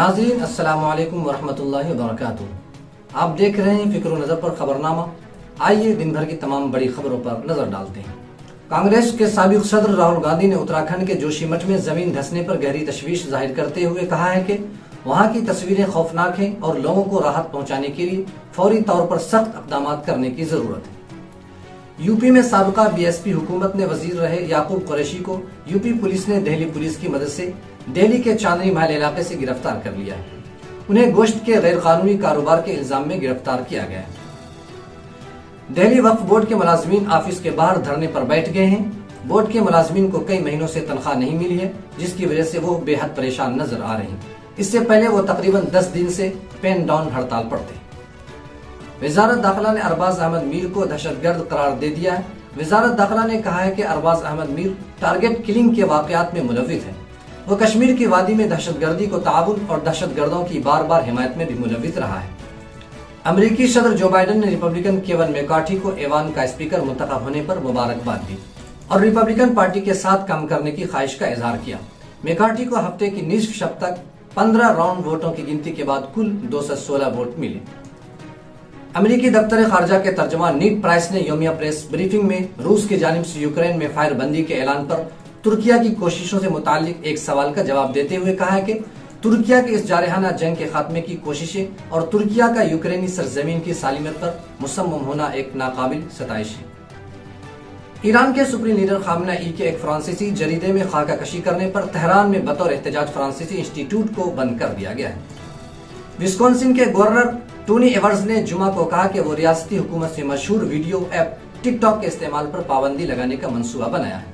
नाज़रीन अस्सलाम वालेकुम वरहमतुल्लाहि वबरकातुहू। आप देख रहे हैं फिक्र नज़र पर खबरनामा। आइए दिन भर की तमाम बड़ी खबरों पर नजर डालते हैं। कांग्रेस के साबिक सदर राहुल गांधी ने उत्तराखंड के जोशीमठ में जमीन धंसने पर गहरी तशवीश जाहिर करते हुए कहा है कि वहां की तस्वीरें खौफनाक हैं और लोगों को राहत पहुंचाने के लिए फौरी तौर पर सख्त इक़दाम करने की जरूरत है। यूपी में साबिका बीएसपी हुकूमत ने वजीर रहे याकूब कुरैशी को यूपी पुलिस ने दिल्ली पुलिस की मदद से दिल्ली के चांदनी महल इलाके से गिरफ्तार कर लिया है। उन्हें गोश्त के गैर कानूनी कारोबार के इल्जाम में गिरफ्तार किया गया है। दिल्ली वक्फ बोर्ड के मुलाजमीन ऑफिस के बाहर धरने पर बैठ गए हैं। बोर्ड के मुलाजमीन को कई महीनों से तनख्वाह नहीं मिली है, जिसकी वजह से वो बेहद परेशान नजर आ रहे हैं। इससे पहले वो तकरीबन 10 दिन से पेन डाउन हड़ताल पर थे। वजारत दाखिला ने अरबाज अहमद मीर को दहशतगर्द करार दे दिया है। वजारत दाखिला ने कहा है कि अरबाज अहमद मीर टारगेट किलिंग के वाकयात में मुलव्विस है। वो कश्मीर की वादी में दहशतगर्दी को ताउन और दहशतगर्दों की बार बार हिमायत में भी मुलव्विस रहा है। अमेरिकी सदर जो बाइडन ने रिपब्लिकन केविन मैकार्थी को ऐवान का स्पीकर मुंतखब होने पर मुबारकबाद दी और रिपब्लिकन पार्टी के साथ काम करने की ख्वाहिश का इजहार किया। मैकार्थी को हफ्ते की निसफ शब तक 15 राउंड वोटों की गिनती के बाद कुल 216 वोट मिले। अमेरिकी दफ्तर खारजा के तर्जमान नीड प्राइस ने योमिया प्रेस ब्रीफिंग में रूस की जानिब से यूक्रेन में फायर बंदी के ऐलान पर तुर्किया की कोशिशों से मुताल्लिक एक सवाल का जवाब देते हुए कहा है कि तुर्किया की इस जारहाना जंग के खात्मे की कोशिशें और तुर्किया का यूक्रेनी सरजमीन की सालिमत पर मुसम्मम होना एक नाकाबिल सताइश है। ईरान के सुप्रीम लीडर खामनेई के एक फ्रांसीसी जरीदे में खाका कशी करने पर तेहरान में बतौर एहतजाज फ्रांसीसी इंस्टीट्यूट को बंद कर दिया गया है। विस्कॉन्सिन के गवर्नर टोनी एवर्स ने जुमा को कहा कि वो रियासती हुकूमत से मशहूर वीडियो ऐप टिकटॉक के इस्तेमाल पर पाबंदी लगाने का मंसूबा बनाया है।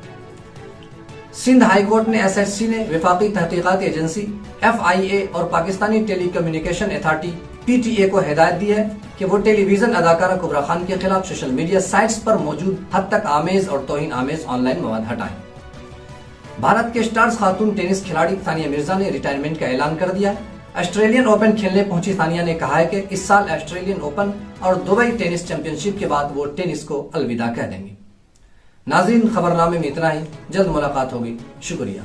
सिंध हाई कोर्ट ने एसएससी ने वफाकी तहकीकात एजेंसी FIA और Pakistani telecommunication authority PTA को हिदायत दी है कि वो टेलीविजन अदाकारा कुबरा खान के खिलाफ सोशल मीडिया साइट्स पर मौजूद हद तक आमेज और तौहीन आमेज ऑनलाइन मवाद हटाएं। भारत के स्टार्स खातून टेनिस खिलाड़ी सानिया मिर्जा ने रिटायरमेंट का ऐलान कर दिया है। ऑस्ट्रेलियन ओपन खेलने पहुंची सानिया ने कहा है कि इस साल ऑस्ट्रेलियन ओपन और दुबई टेनिस चैंपियनशिप के बाद वो टेनिस को अलविदा कह देंगे। नाज़रीन, खबरनामे में इतना ही। जल्द मुलाकात होगी। शुक्रिया।